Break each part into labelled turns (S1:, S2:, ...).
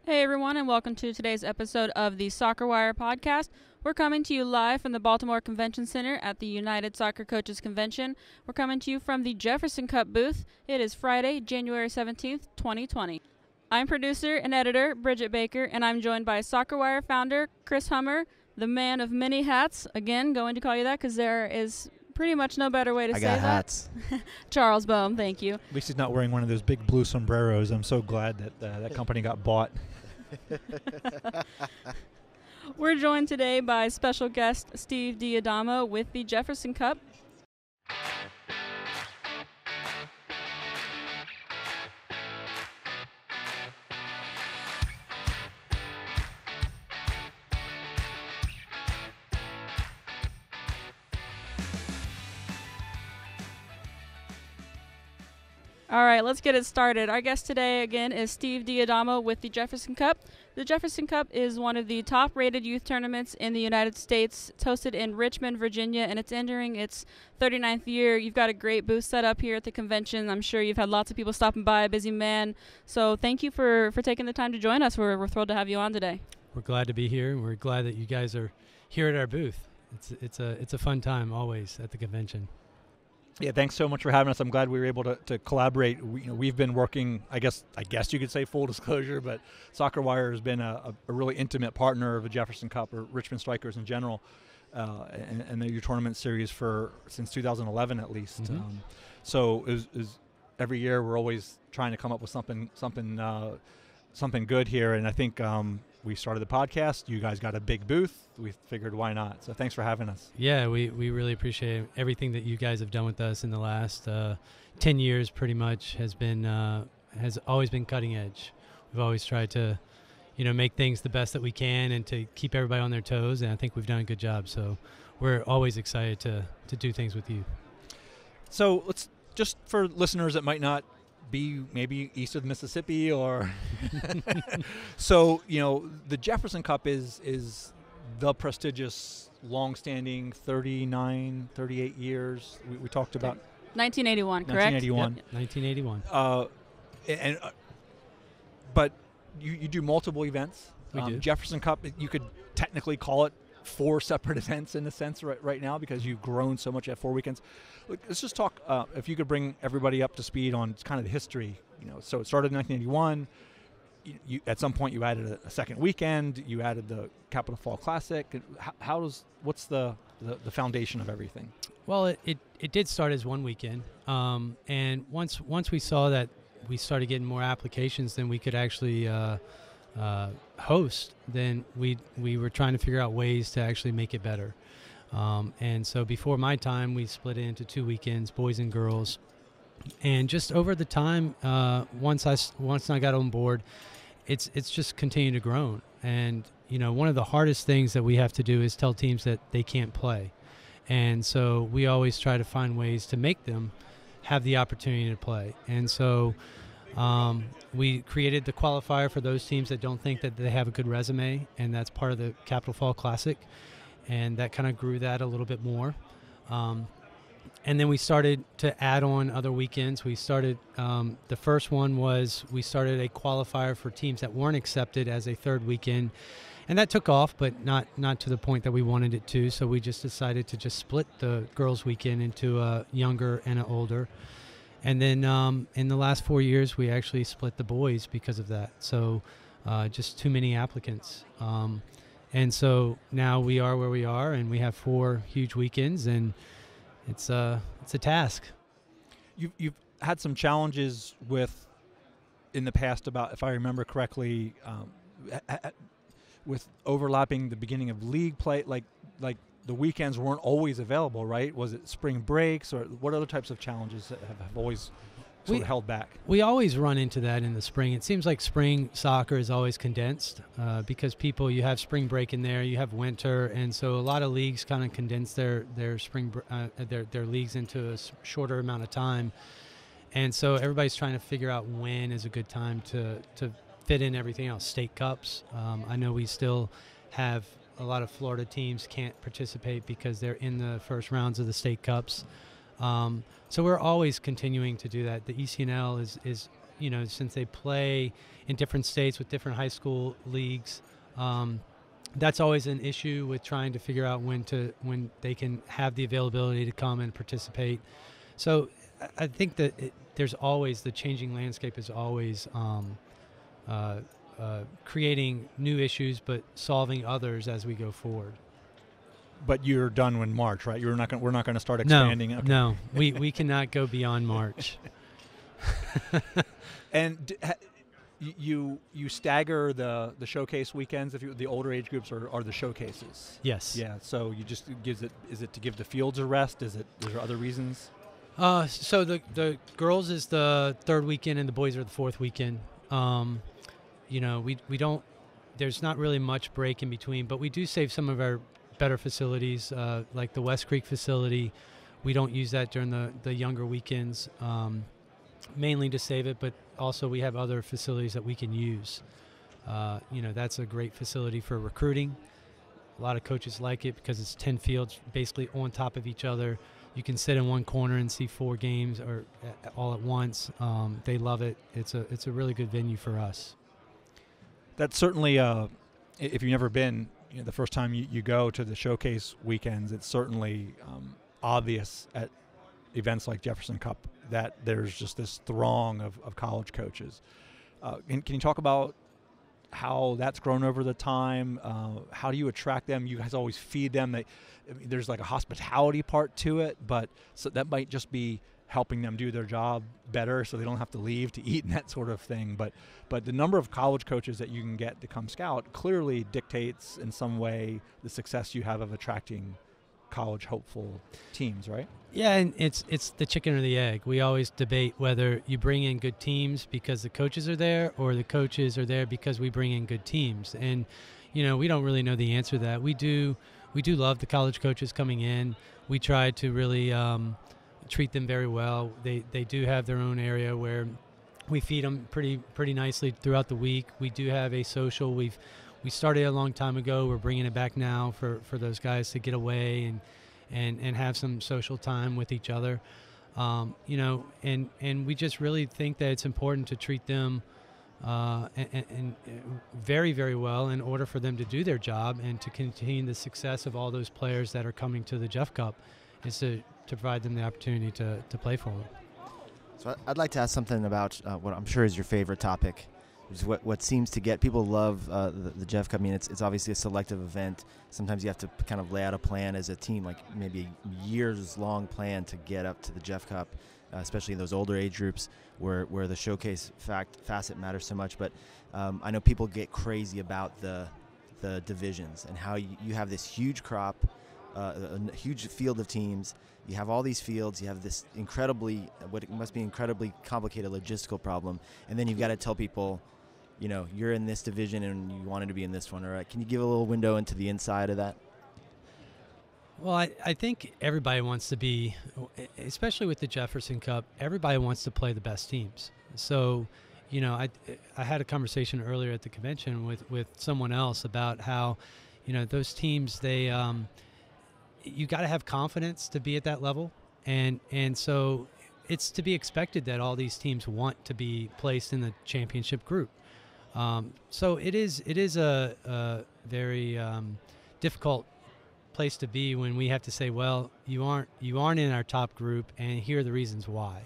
S1: Hey everyone, and welcome to today's episode of the SoccerWire Podcast. We're coming to you live from the Baltimore Convention Center at the United Soccer Coaches Convention. We're coming to you from the Jefferson Cup booth. It is Friday, January 17th, 2020. I'm producer and editor Bridget Baker, and I'm joined by SoccerWire founder Chris Hummer, the man of many hats. Again, going to call you that because there is pretty much no better way to say that.
S2: I got hats.
S1: Charles Bohm, thank you.
S3: At least he's not wearing one of those big blue sombreros. I'm so glad that that company got bought.
S1: We're joined today by special guest Steve D'Adamo with the Jefferson Cup. All right, let's get it started. Our guest today, again, is Steve D'Adamo with the Jefferson Cup. The Jefferson Cup is one of the top-rated youth tournaments in the United States. It's hosted in Richmond, Virginia, and it's entering its 39th year. You've got a great booth set up here at the convention. I'm sure you've had lots of people stopping by, a busy man. So thank you for taking the time to join us. We're thrilled to have you on today.
S4: We're glad to be here, and we're glad that you guys are here at our booth. It's a fun time always at the convention.
S3: Yeah, thanks so much for having us. I'm glad we were able to collaborate. We've been working, I guess you could say full disclosure, but SoccerWire has been a really intimate partner of the Jefferson Cup or Richmond Strikers in general, and the tournament series since 2011 at least.
S4: Mm-hmm.
S3: So is every year we're always trying to come up with something good here, and I think we started the podcast. You guys got a big booth. We figured why not. So thanks for having us.
S4: Yeah, we really appreciate everything that you guys have done with us in the last 10 years. Pretty much has always been cutting edge. We've always tried to, make things the best that we can and to keep everybody on their toes. And I think we've done a good job. So we're always excited to do things with you.
S3: So let's just for listeners that might not be maybe east of the Mississippi or so the Jefferson Cup is the prestigious long-standing 38 years we talked about
S1: 1981, correct?
S3: 1981.
S4: Yep, 1981.
S3: But you do multiple events.
S4: We do.
S3: Jefferson Cup, you could technically call it 4 separate events in a sense right now because you've grown so much at 4 weekends. Let's just talk, if you could bring everybody up to speed on kind of the history. So it started in 1981. You at some point you added a second weekend. You added the Capital Fall Classic. What's the foundation of everything?
S4: Well, it did start as one weekend, and once we saw that we started getting more applications than we could actually host, then we were trying to figure out ways to actually make it better. And so before my time, we split it into 2 weekends, boys and girls. And just over the time, once I got on board, it's just continued to grow. And one of the hardest things that we have to do is tell teams that they can't play. And so we always try to find ways to make them have the opportunity to play. And so we created the qualifier for those teams that don't think that they have a good resume, and that's part of the Capital Fall Classic, and that kind of grew that a little bit more. And then we started to add on other weekends. We started, the first one was we started a qualifier for teams that weren't accepted as a third weekend, and that took off, but not to the point that we wanted it to, so we just decided to just split the girls' weekend into a younger and an older. And then in the last 4 years, we actually split the boys because of that. So just too many applicants. And so now we are where we are, and we have 4 huge weekends, and it's a task.
S3: You've had some challenges in the past about, if I remember correctly, with overlapping the beginning of league play, like the weekends weren't always available, right? Was it spring breaks, or what other types of challenges that have always sort of held back?
S4: We always run into that in the spring. It seems like spring soccer is always condensed because you have spring break in there, you have winter, and so a lot of leagues kind of condense their leagues into a shorter amount of time. And so everybody's trying to figure out when is a good time to fit in everything else. State Cups. I know we still have a lot of Florida teams can't participate because they're in the first rounds of the State Cups. So we're always continuing to do that. The ECNL is since they play in different states with different high school leagues, that's always an issue with trying to figure out when they can have the availability to come and participate. So I think that there's always, the changing landscape is always creating new issues, but solving others as we go forward.
S3: But you're done in March, right? We're not going to start expanding.
S4: No,
S3: Okay.
S4: no, we cannot go beyond March.
S3: And you stagger the showcase weekends. If the older age groups are the showcases.
S4: Yes.
S3: Yeah. So you just is it to give the fields a rest? Is there other reasons?
S4: So the girls is the third weekend and the boys are the fourth weekend. We don't. There's not really much break in between, but we do save some of our better facilities, like the West Creek facility. We don't use that during the younger weekends, mainly to save it, but also we have other facilities that we can use. That's a great facility for recruiting. A lot of coaches like it because it's 10 fields basically on top of each other. You can sit in one corner and see 4 games or all at once. They love it. It's a really good venue for us.
S3: That's certainly, if you've never been, the first time you go to the showcase weekends, it's certainly obvious at events like Jefferson Cup that there's just this throng of college coaches. Can you talk about how that's grown over the time? How do you attract them? You guys always feed them. There's like a hospitality part to it, but so that might just be helping them do their job better so they don't have to leave to eat and that sort of thing. But the number of college coaches that you can get to come scout clearly dictates in some way the success you have of attracting college hopeful teams, right?
S4: Yeah, and it's the chicken or the egg. We always debate whether you bring in good teams because the coaches are there or the coaches are there because we bring in good teams. And, we don't really know the answer to that. We do love the college coaches coming in. We try to really treat them very well. They do have their own area where we feed them pretty nicely throughout the week. We do have a social. We started a long time ago. We're bringing it back now for those guys to get away and have some social time with each other. And we just really think that it's important to treat them and very, very well in order for them to do their job and to continue the success of all those players that are coming to the Jeff Cup, is to provide them the opportunity to play for them.
S2: So I'd like to ask something about what I'm sure is your favorite topic, which is what seems to get people love the Jeff Cup. I mean, it's obviously a selective event. Sometimes you have to kind of lay out a plan as a team, like maybe a years-long plan to get up to the Jeff Cup, especially in those older age groups where the showcase facet matters so much. But I know people get crazy about the divisions and how you have this huge crop, a huge field of teams. You have all these fields. You have this what must be incredibly complicated logistical problem, and then you've got to tell people, you're in this division and you wanted to be in this one. All right, can you give a little window into the inside of that?
S4: Well, I think everybody wants to be, especially with the Jefferson Cup, everybody wants to play the best teams. So, I had a conversation earlier at the convention with someone else about how, those teams, they you got to have confidence to be at that level, and so it's to be expected that all these teams want to be placed in the championship group. So it is a very difficult place to be when we have to say, well, you aren't in our top group, and here are the reasons why.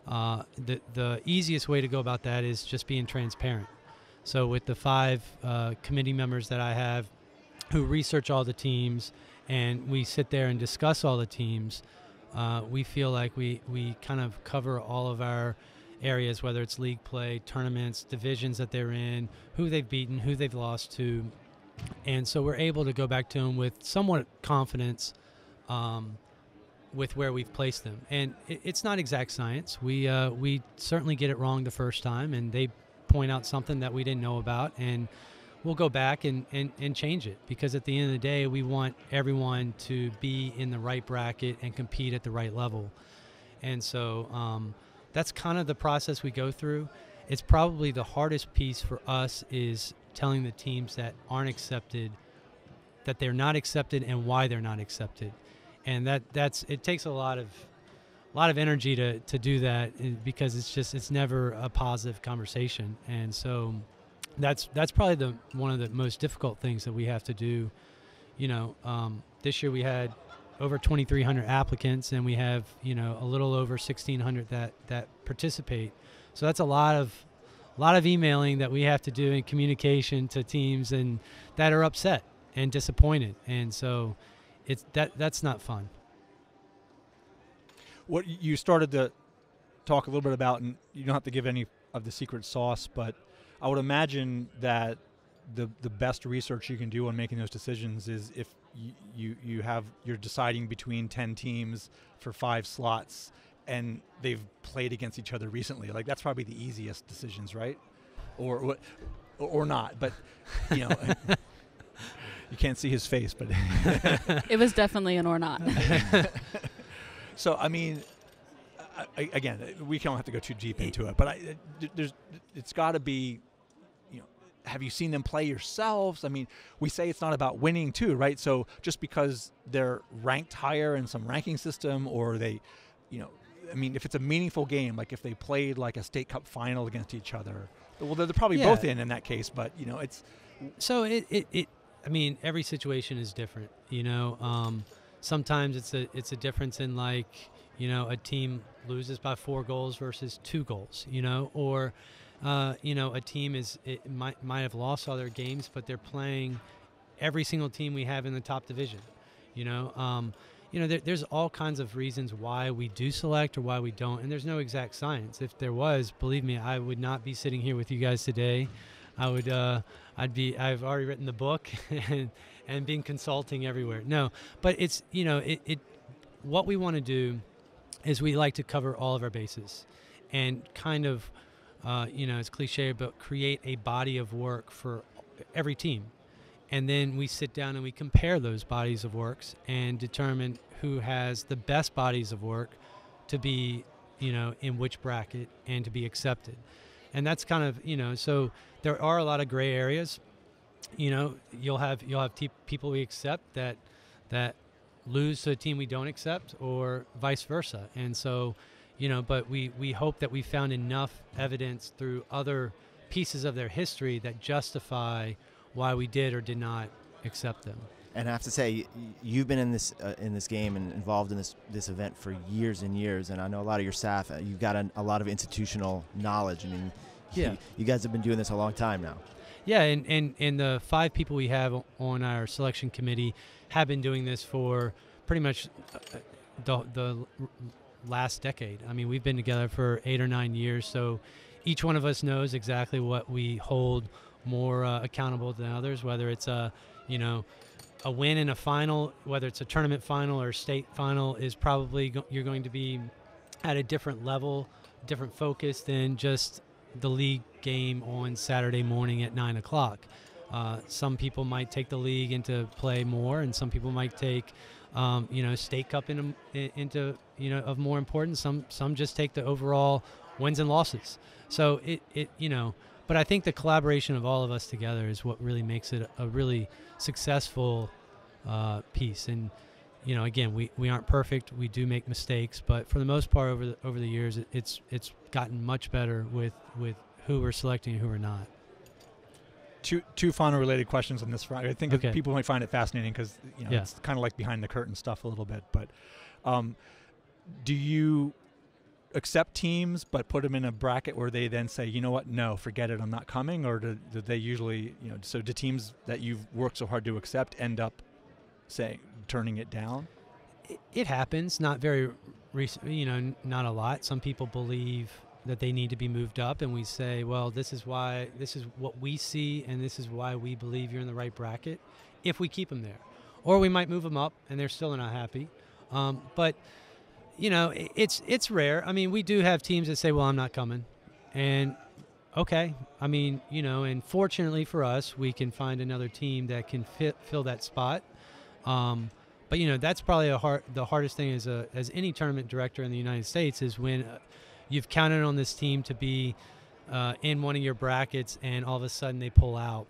S4: The easiest way to go about that is just being transparent. So with the 5 committee members that I have who research all the teams, and we sit there and discuss all the teams, we feel like we kind of cover all of our areas, whether it's league play, tournaments, divisions that they're in, who they've beaten, who they've lost to. And so we're able to go back to them with somewhat confidence with where we've placed them. And it's not exact science. We certainly get it wrong the first time, and they point out something that we didn't know about, and we'll go back and change it, because at the end of the day, we want everyone to be in the right bracket and compete at the right level. And so that's kind of the process we go through. It's probably the hardest piece for us is telling the teams that aren't accepted that they're not accepted and why they're not accepted. And it takes a lot of lot of energy to do that, because it's never a positive conversation. And so that's probably one of the most difficult things that we have to do. This year we had over 2,300 applicants, and we have a little over 1,600 that participate. So that's a lot of emailing that we have to do, in communication to teams and that are upset and disappointed. And so that's not fun.
S3: What you started to talk a little bit about, and you don't have to give any of the secret sauce, but I would imagine that the best research you can do on making those decisions is if you're deciding between 10 teams for 5 slots and they've played against each other recently. Like, that's probably the easiest decisions, right? Or not, but you can't see his face, but
S1: it was definitely an or not.
S3: So, I mean, again, we don't have to go too deep into it, but it's got to be, have you seen them play yourselves? I mean, we say it's not about winning too, right? So just because they're ranked higher in some ranking system, or they, I mean, if it's a meaningful game, like if they played like a state cup final against each other, well, they're probably both in that case, but it's.
S4: So I mean, every situation is different, sometimes it's a difference in, like, a team loses by 4 goals versus 2 goals, or, a team might have lost all their games, but they're playing every single team we have in the top division, there's all kinds of reasons why we do select or why we don't, and there's no exact science. If there was, believe me, I would not be sitting here with you guys today. I've already written the book and been consulting everywhere. No, but it's, what we want to do is we like to cover all of our bases and kind of, it's cliche, but create a body of work for every team. And then we sit down and we compare those bodies of works and determine who has the best bodies of work to be, in which bracket and to be accepted. And that's kind of, so there are a lot of gray areas. You'll have people we accept that lose to a team we don't accept, or vice versa. And so, but we hope that we found enough evidence through other pieces of their history that justify why we did or did not accept them.
S2: And I have to say, you've been in this game and involved in this event for years and years, and I know a lot of your staff. You've got a lot of institutional knowledge. I mean, you guys have been doing this a long time now.
S4: Yeah, and the 5 people we have on our selection committee have been doing this for pretty much the last decade. I mean, we've been together for 8 or 9 years, so each one of us knows exactly what we hold more accountable than others, whether it's a win in a final, whether it's a tournament final or state final, is probably you're going to be at a different level, different focus than just the league game on Saturday morning at 9 o'clock. Some people might take the league into play more, and some people might take state cup into of more importance. Some just take the overall wins and losses. So but I think the collaboration of all of us together is what really makes it a really successful piece. And again, we aren't perfect. We do make mistakes, but for the most part, over the years, it's gotten much better with who we're selecting and who we're not.
S3: Two final related questions on this front. I think people might find it fascinating because
S4: Yeah.
S3: It's kind of like behind the curtain stuff a little bit. But do you accept teams but put them in a bracket where they then say, you know what, no, forget it, I'm not coming? Or do they usually, so do teams that you've worked so hard to accept end up turning it down?
S4: It happens, not very recent, not a lot. Some people believe that they need to be moved up, and we say, well, this is what we see, and this is why we believe you're in the right bracket, if we keep them there. Or we might move them up and they're still not happy. But it's rare. I mean, we do have teams that say, well, I'm not coming. And okay, I mean, and fortunately for us, we can find another team that can fill that spot. But that's probably the hardest thing as any tournament director in the United States is when you've counted on this team to be in one of your brackets, and all of a sudden they pull out.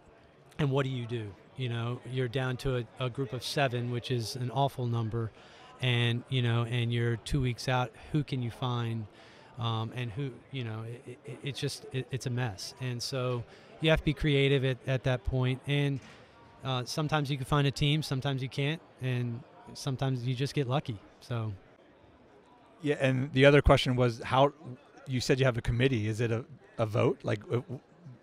S4: And what do? You're down to a group of 7, which is an awful number. and and you're 2 weeks out, who can you find, and who, it's a mess. And so you have to be creative at that point. And sometimes you can find a team, sometimes you can't, and sometimes you just get lucky. So.
S3: Yeah, and the other question was, how you said you have a committee. Is it a vote? Like,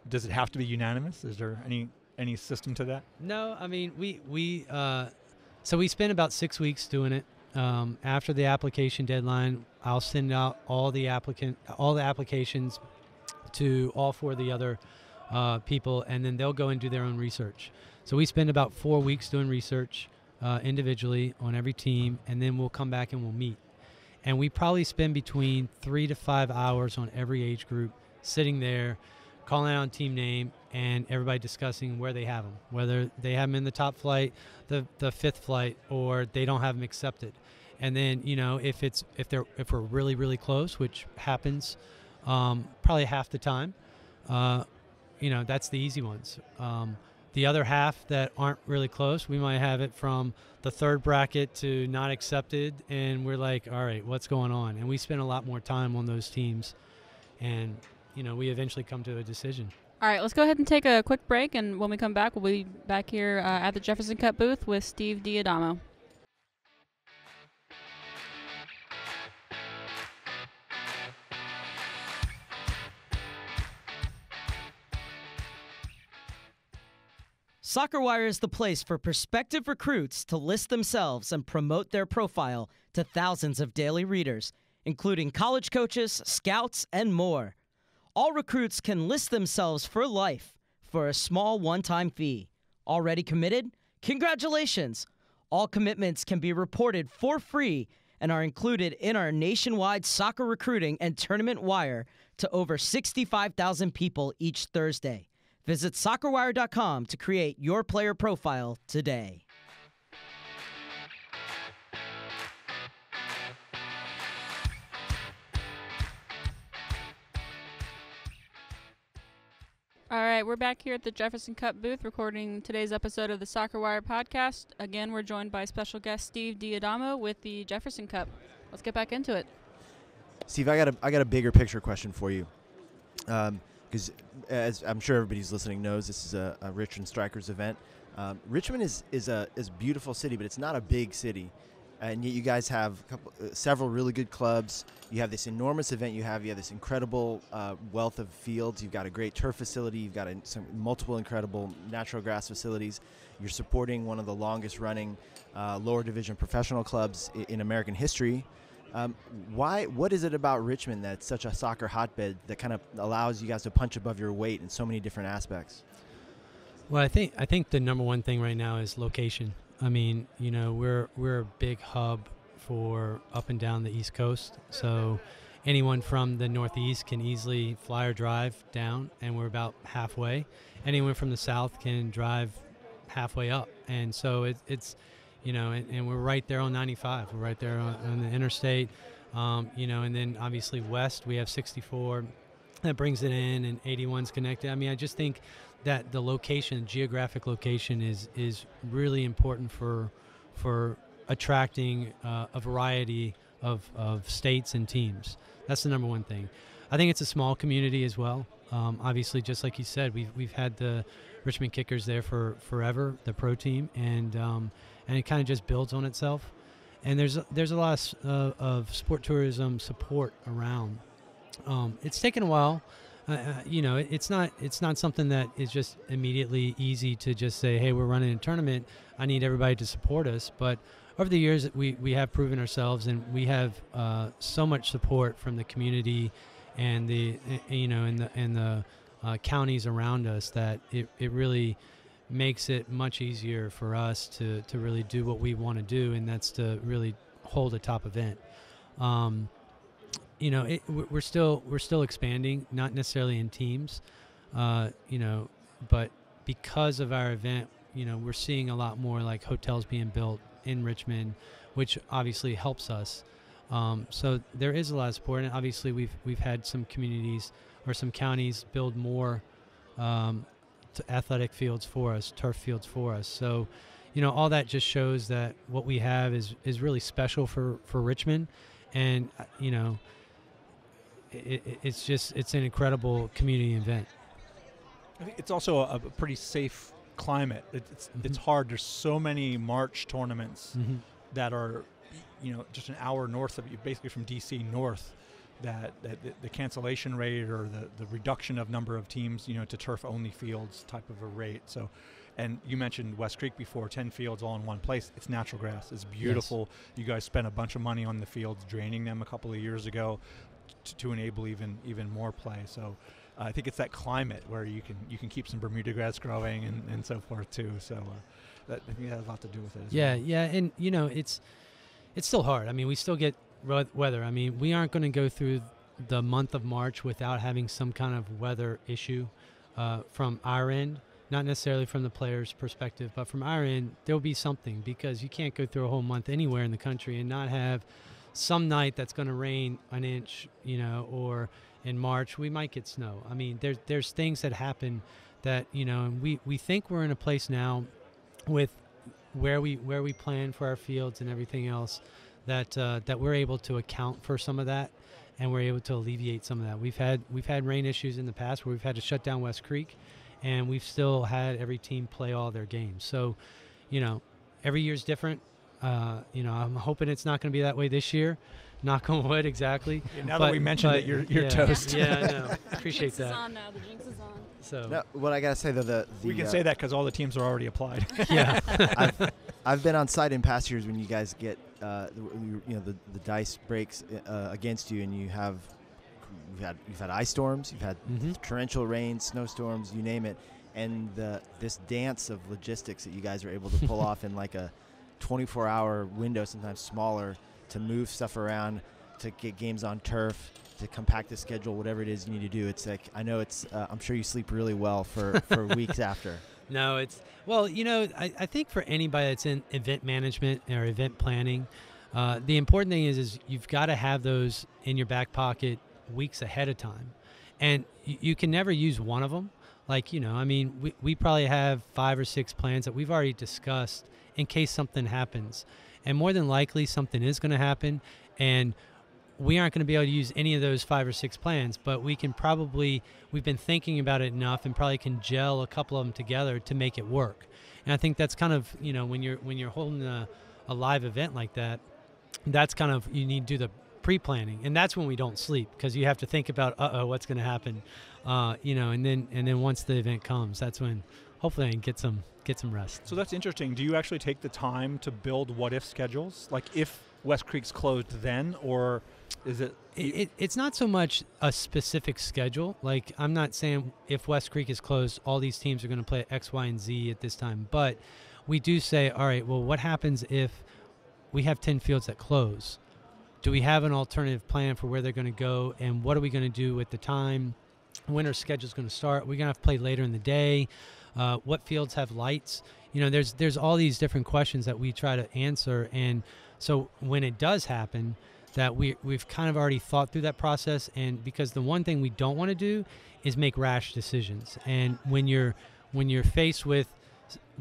S3: does it have to be unanimous? Is there any system to that?
S4: No, I mean, so we spent about 6 weeks doing it. After the application deadline, I'll send out all the applications to all 4 of the other people, and then they'll go and do their own research. So we spend about 4 weeks doing research individually on every team, and then we'll come back and we'll meet. And we probably spend between 3 to 5 hours on every age group, sitting there, calling out on team name, and everybody discussing where they have them, whether they have them in the top flight, the 5th flight, or they don't have them accepted. And then, if we're really, really close, which happens probably half the time, that's the easy ones. The other half that aren't really close, we might have it from the 3rd bracket to not accepted, and we're like, all right, what's going on? And we spend a lot more time on those teams, and we eventually come to a decision.
S1: All right, let's go ahead and take a quick break, and when we come back, we'll be back here at the Jefferson Cup booth with Steve Diadamo.
S5: SoccerWire is the place for prospective recruits to list themselves and promote their profile to thousands of daily readers, including college coaches, scouts, and more. All recruits can list themselves for life for a small one-time fee. Already committed? Congratulations! All commitments can be reported for free and are included in our nationwide soccer recruiting and tournament wire to over 65,000 people each Thursday. Visit SoccerWire.com to create your player profile today.
S1: All right, we're back here at the Jefferson Cup booth recording today's episode of the SoccerWire Podcast. Again, we're joined by special guest Steve Diadamo with the Jefferson Cup. Let's get back into it.
S2: Steve, I got a bigger picture question for you. Because as I'm sure everybody's listening knows, this is a Richmond Strikers event. Richmond is a beautiful city, but it's not a big city, and yet you guys have several really good clubs. You have this enormous event. You have this incredible wealth of fields. You've got a great turf facility. You've got multiple incredible natural grass facilities. You're supporting one of the longest running lower division professional clubs in American history. What is it about Richmond that's such a soccer hotbed that kind of allows you guys to punch above your weight in so many different aspects?
S4: Well, I think the number one thing right now is location. I mean, we're a big hub for up and down the East Coast. So anyone from the Northeast can easily fly or drive down, and we're about halfway. Anyone from the South can drive halfway up. And so it's and we're right there on 95. We're right there on the interstate, and then obviously west we have 64 that brings it in, and 81's connected. I mean, I just think that the location, geographic location, is really important for attracting a variety of states and teams. That's the number one thing. I think it's a small community as well. Obviously, just like you said, we've had the Richmond Kickers there for forever, the pro team, and it kind of just builds on itself. And there's a lot of sport tourism support around. It's taken a while. It's not something that is just immediately easy to just say, hey, we're running a tournament, I need everybody to support us. But over the years, we have proven ourselves, and we have so much support from the community and the counties around us that it really makes it much easier for us to really do what we want to do, and that's to really hold a top event. We're still expanding, not necessarily in teams, but because of our event, we're seeing a lot more like hotels being built in Richmond, which obviously helps us. So there is a lot of support, and obviously we've had some communities or some counties build more athletic fields for us, turf fields for us. So, all that just shows that what we have is really special for Richmond, and it's an incredible community event.
S3: I think it's also a pretty safe climate. It's hard. There's so many March tournaments that are, just an hour north of you, basically from DC north, that the cancellation rate or the reduction of number of teams, to turf-only fields type of a rate. So, and you mentioned West Creek before, 10 fields all in one place. It's natural grass. It's beautiful. Yes. You guys spent a bunch of money on the fields, draining them a couple of years ago to enable even more play. So I think it's that climate where you can keep some Bermuda grass growing and so forth too. So that I think that has a lot to do with it.
S4: Yeah, and it's still hard. I mean, we still get weather. I mean, we aren't going to go through the month of March without having some kind of weather issue from our end. Not necessarily from the players' perspective, but from our end, there'll be something, because you can't go through a whole month anywhere in the country and not have some night that's going to rain an inch, or in March we might get snow. I mean, there's things that happen that, and we think we're in a place now with where we plan for our fields and everything else that we're able to account for some of that, and we're able to alleviate some of that. We've had rain issues in the past where we've had to shut down West Creek, and we've still had every team play all their games. So, every year's different. I'm hoping it's not going to be that way this year. Knock on wood, exactly.
S3: Yeah, now that we mentioned it, you're toast.
S4: Yeah, I know. Appreciate
S1: that.
S4: Jinx is
S1: on now. The jinx is on.
S4: So
S2: no, what I gotta say though,
S3: we can say that because all the teams are already applied.
S4: Yeah.
S2: I've been on site in past years when you guys get the dice breaks against you, and you've had ice storms, you've had torrential rain, snowstorms, you name it, and this dance of logistics that you guys are able to pull off in like a 24-hour window, sometimes smaller, to move stuff around, to get games on turf, to compact the schedule, whatever it is you need to do. It's like, I know it's I'm sure you sleep really well for weeks after.
S4: No, I think for anybody that's in event management or event planning, the important thing is you've got to have those in your back pocket weeks ahead of time, and you can never use one of them. Like, we probably have 5 or 6 plans that we've already discussed in case something happens, and more than likely something is going to happen, and we aren't going to be able to use any of those 5 or 6 plans, but we've been thinking about it enough and probably can gel a couple of them together to make it work. And I think that's kind of, when you're holding a live event like that, that's kind of, you need to do the pre-planning, and that's when we don't sleep, because you have to think about what's going to happen, and then once the event comes, that's when hopefully I can get some rest.
S3: So that's interesting. Do you actually take the time to build what if schedules, like if West Creek's closed then, or is it?
S4: It's not so much a specific schedule. Like, I'm not saying if West Creek is closed, all these teams are going to play X, Y, and Z at this time, but we do say, all right, well, what happens if we have 10 fields that close? Do we have an alternative plan for where they're going to go, and what are we going to do with the time? When our schedule is going to start? We're going to have to play later in the day. What fields have lights? There's all these different questions that we try to answer, and so when it does happen, that we've kind of already thought through that process, and because the one thing we don't want to do is make rash decisions. And when you're faced with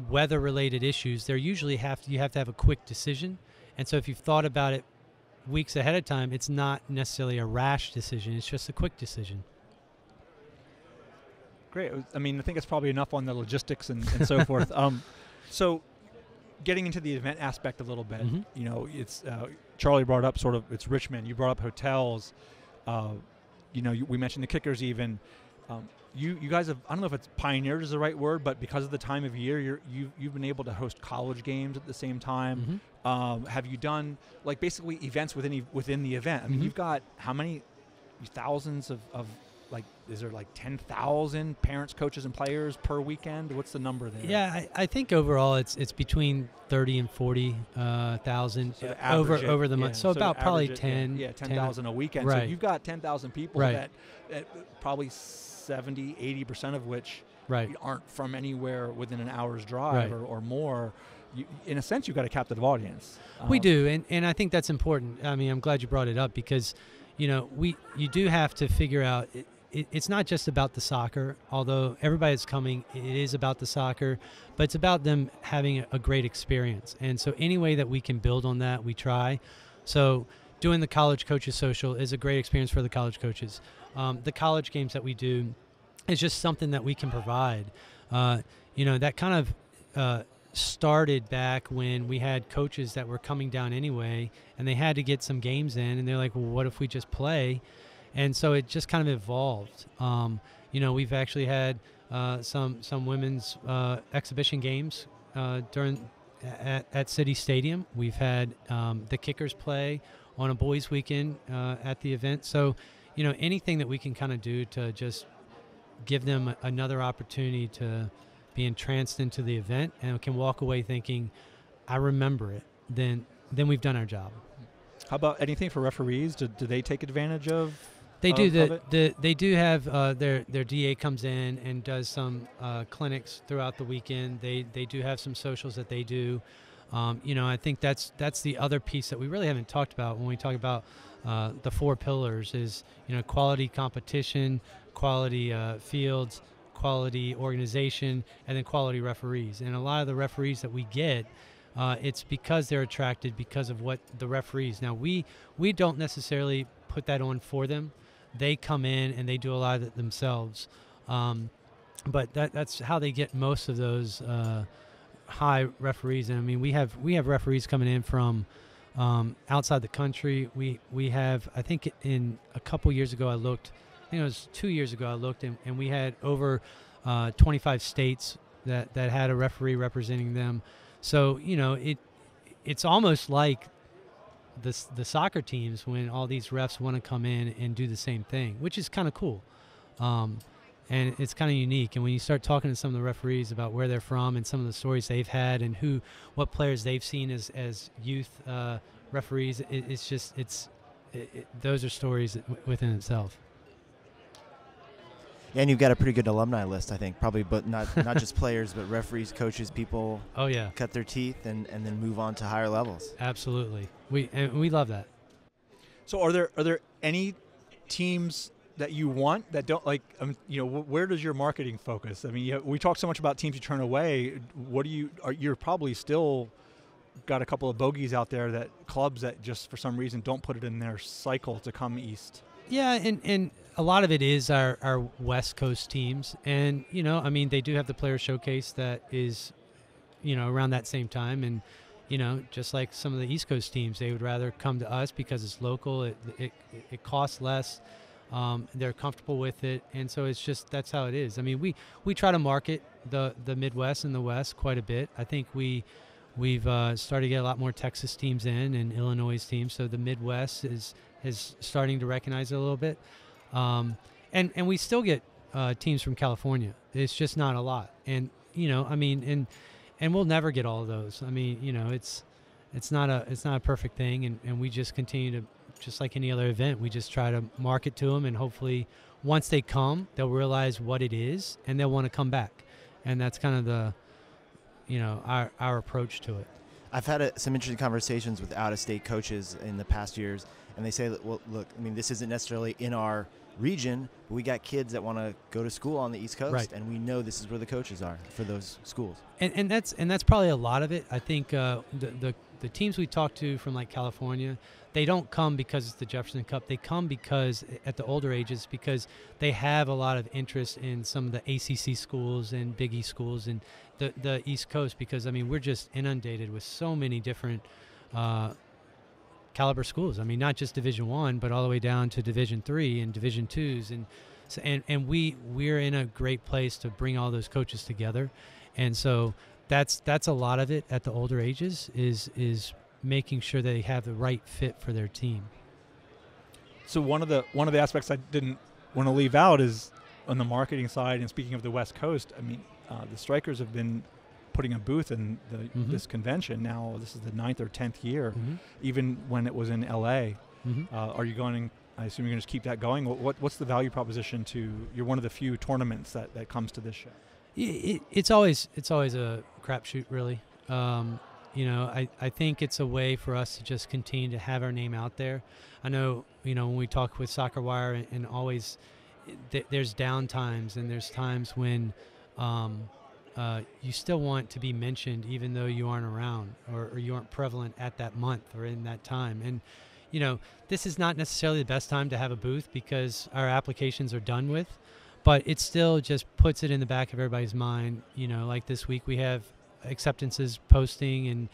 S4: weather-related issues, you have to have a quick decision. And so if you've thought about it weeks ahead of time, it's not necessarily a rash decision. It's just a quick decision.
S3: Great. I mean, I think it's probably enough on the logistics and so forth. So getting into the event aspect a little bit, it's Charlie brought up it's Richmond. You brought up hotels. We mentioned the kickers even. You guys have, I don't know if it's pioneered is the right word, but because of the time of year, you've been able to host college games at the same time. Have you done like basically events within the event? I mean, you've got how many thousands of like, is there like 10,000 parents, coaches, and players per weekend? What's the number there?
S4: Yeah, I think overall it's between 30 and 40,000 over the month. So about probably
S3: 10,000 a weekend.
S4: Right.
S3: So you've got 10,000 people that probably 70-80% of which aren't from anywhere within an hour's drive or more. In a sense, you've got a captive audience.
S4: We do, and I think that's important. I mean, I'm glad you brought it up because, you do have to figure out it's not just about the soccer, although everybody that's coming, it is about the soccer, but it's about them having a great experience. And so any way that we can build on that, we try. So doing the College Coaches Social is a great experience for the college coaches. The college games that we do is just something that we can provide. That kind of started back when we had coaches that were coming down anyway, and they had to get some games in, and they're like, well, what if we just play? And so it just kind of evolved. We've actually had some women's exhibition games at City Stadium. We've had the kickers play on a boys' weekend at the event. So, anything that we can kind of do to just give them another opportunity to be entranced into the event and can walk away thinking, I remember it, then we've done our job.
S3: How about anything for referees? Do they take advantage of?
S4: They do. They do have their DA comes in and does some clinics throughout the weekend. They do have some socials that they do. I think that's the other piece that we really haven't talked about when we talk about the 4 pillars is quality competition, quality fields, quality organization, and then quality referees. And a lot of the referees that we get, it's because they're attracted because of what the referees. Now we don't necessarily put that on for them. They come in and they do a lot of it themselves. But that's how they get most of those high referees. And I mean, we have referees coming in from outside the country. We have, I think in a couple years ago I looked, I think it was 2 years ago I looked, and we had over 25 states that had a referee representing them. So it's almost like the soccer teams when all these refs want to come in and do the same thing, which is kind of cool. And it's kind of unique. And when you start talking to some of the referees about where they're from and some of the stories they've had and what players they've seen as youth referees, those are stories within itself.
S2: And you've got a pretty good alumni list, I think, probably, but not just players, but referees, coaches, people.
S4: Oh yeah,
S2: cut their teeth and then move on to higher levels.
S4: Absolutely, we love that.
S3: So, are there any teams that you want that don't like? Where does your marketing focus? I mean, we talk so much about teams you turn away. You're probably still got a couple of bogeys out there, that clubs that just for some reason don't put it in their cycle to come east. Yeah,
S4: and a lot of it is our West Coast teams. And, they do have the player showcase that is, around that same time. And, just like some of the East Coast teams, they would rather come to us because it's local. It costs less. They're comfortable with it. And so it's just, that's how it is. I mean, we try to market the Midwest and the West quite a bit. I think we've started to get a lot more Texas teams in and Illinois teams. So the Midwest is starting to recognize it a little bit. And we still get teams from California. It's just not a lot. And, and we'll never get all of those. I mean, it's not a perfect thing. And we just continue to, just like any other event, we just try to market to them. And hopefully once they come, they'll realize what it is and they'll want to come back. And that's kind of our approach to it.
S2: I've had some interesting conversations with out-of-state coaches in the past years, and they say, well, look, I mean, this isn't necessarily in our region, but we got kids that want to go to school on the East Coast,
S4: right,
S2: and we know this is where the coaches are for those schools.
S4: And that's probably a lot of it. I think the teams we talk to from like California, they don't come because it's the Jefferson Cup. They come because at the older ages, because they have a lot of interest in some of the ACC schools and Big East schools and the East Coast, because, I mean, we're just inundated with so many different caliber schools. I mean, not just Division I, but all the way down to Division III and Division IIs. And we're in a great place to bring all those coaches together. And so that's a lot of it at the older ages is making sure they have the right fit for their team.
S3: So one of the aspects I didn't want to leave out is on the marketing side. And speaking of the West Coast, I mean, the Strikers have been putting a booth in this convention now. This is the 9th or 10th year, even when it was in LA. Are you going? I assume you're going to just keep that going. What's the value proposition to? You're one of the few tournaments that comes to this show.
S4: It's always a crapshoot, really. I think it's a way for us to just continue to have our name out there. I know, when we talk with SoccerWire and always, there's down times, and there's times when you still want to be mentioned even though you aren't around or you aren't prevalent at that month or in that time. And this is not necessarily the best time to have a booth because our applications are done with, but it still just puts it in the back of everybody's mind. Like this week we have acceptances posting,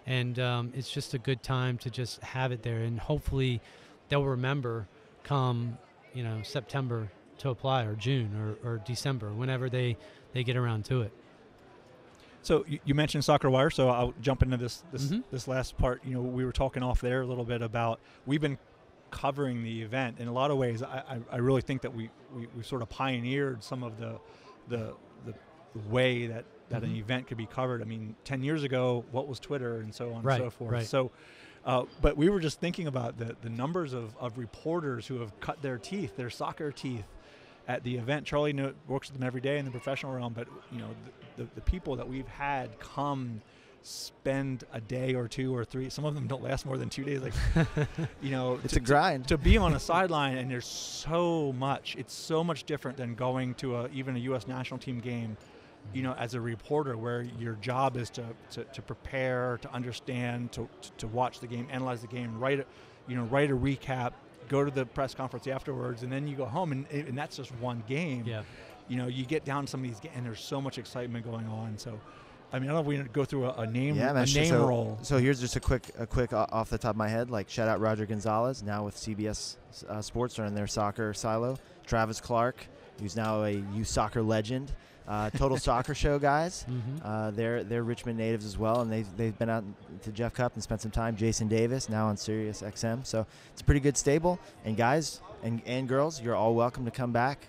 S4: and it's just a good time to just have it there, and hopefully they'll remember come September to apply, or June or December, whenever they get around to it.
S3: So you mentioned SoccerWire, so I'll jump into this
S4: Mm-hmm.
S3: last part. We were talking off there a little bit about, we've been covering the event in a lot of ways. I really think that we sort of pioneered some of the way that
S4: Mm-hmm.
S3: an event could be covered. I mean, 10 years ago, what was Twitter and so on
S4: Right,
S3: and so forth.
S4: right.
S3: So, but we were just thinking about the numbers of reporters who have cut their teeth, their soccer teeth, at the event. Charlie works with them every day in the professional realm, but the people that we've had come spend a day or two or three, some of them don't last more than 2 days,
S2: It's a grind.
S3: to be on a sideline, and there's so much. It's so much different than going to even a U.S. national team game, as a reporter, where your job is to prepare, to understand, to watch the game, analyze the game, write a recap, go to the press conference afterwards, and then you go home, and that's just one game.
S4: Yeah.
S3: You get down to some of these games, and there's so much excitement going on. So, I mean, I don't know if we need to go through a name roll.
S2: So here's just a quick off the top of my head, shout out Roger Gonzalez, now with CBS Sports, running their soccer silo. Travis Clark, who's now a youth soccer legend. Total Soccer Show guys.
S4: Mm-hmm.
S2: They're Richmond natives as well, and they've been out to Jeff Cup and spent some time. Jason Davis, now on Sirius XM. So it's a pretty good stable. And guys and girls, you're all welcome to come back.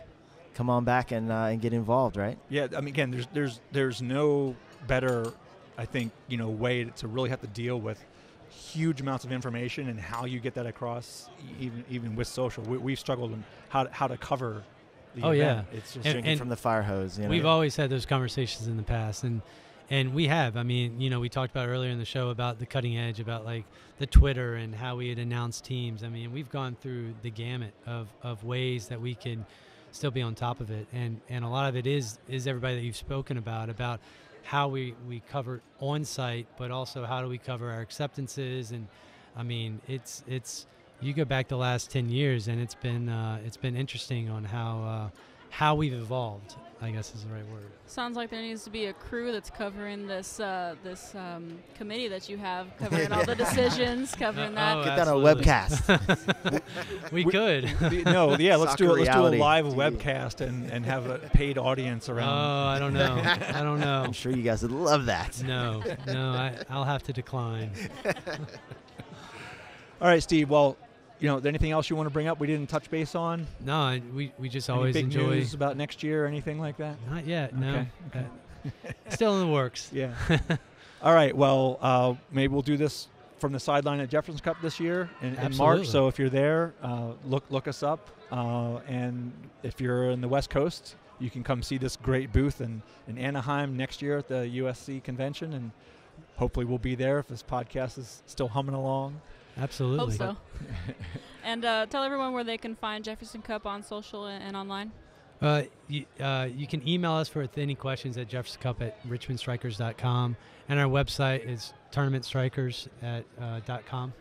S2: Come on back and get involved, right?
S3: Yeah, I mean, again, there's no better, I think, way to really have to deal with huge amounts of information and how you get that across, even with social. We've struggled in how to cover the event.
S4: Yeah.
S2: It's just drinking from the fire hose.
S4: We've always had those conversations in the past, and we have. I mean, we talked about earlier in the show about the cutting edge, about the Twitter and how we had announced teams. I mean, we've gone through the gamut of ways that we can still be on top of it, and a lot of it is everybody that you've spoken about how we cover on site, but also how do we cover our acceptances. And I mean, it's you go back the last 10 years, and it's been interesting on how we've evolved, I guess is the right word.
S1: Sounds like there needs to be a crew that's covering this committee that you have, covering all the decisions, covering that.
S2: Get that on a webcast.
S4: We could.
S3: Let's do a live
S2: TV.
S3: webcast and have a paid audience around.
S4: Oh, I don't know.
S2: I'm sure you guys would love that.
S4: No, I'll have to decline.
S3: All right, Steve. Well, anything else you want to bring up we didn't touch base on?
S4: No, we just
S3: Any
S4: always
S3: big
S4: enjoy.
S3: news about next year or anything like that?
S4: Not yet. No.
S3: Okay.
S4: Still in the works.
S3: Yeah. All right. Well, maybe we'll do this from the sideline at Jefferson Cup this year in March. So if you're there, look us up. And if you're in the West Coast, you can come see this great booth in Anaheim next year at the USC convention, and hopefully we'll be there if this podcast is still humming along.
S4: Absolutely.
S1: Hope so. And tell everyone where they can find Jefferson Cup on social and online.
S4: You can email us with any questions at jeffersoncup@richmondstrikers.com, and our website is tournamentstrikers.com.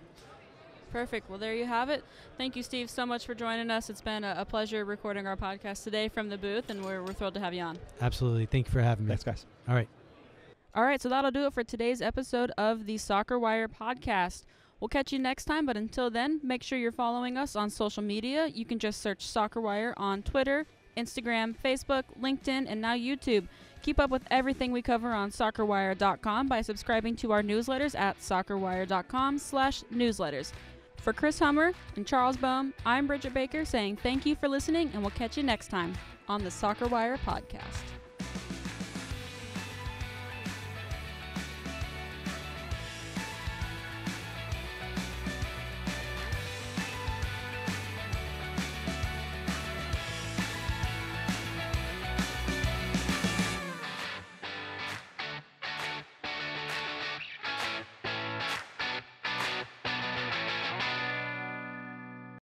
S1: Perfect. Well, there you have it. Thank you, Steve, so much for joining us. It's been a pleasure recording our podcast today from the booth, and we're thrilled to have you on.
S4: Absolutely. Thank you for having me.
S3: Thanks, guys.
S4: All right.
S1: All right, so that'll do it for today's episode of the SoccerWire Podcast. We'll catch you next time, but until then, make sure you're following us on social media. You can just search SoccerWire on Twitter, Instagram, Facebook, LinkedIn, and now YouTube. Keep up with everything we cover on SoccerWire.com by subscribing to our newsletters at SoccerWire.com/newsletters. For Chris Hummer and Charles Bohm, I'm Bridget Baker saying thank you for listening, and we'll catch you next time on the SoccerWire Podcast.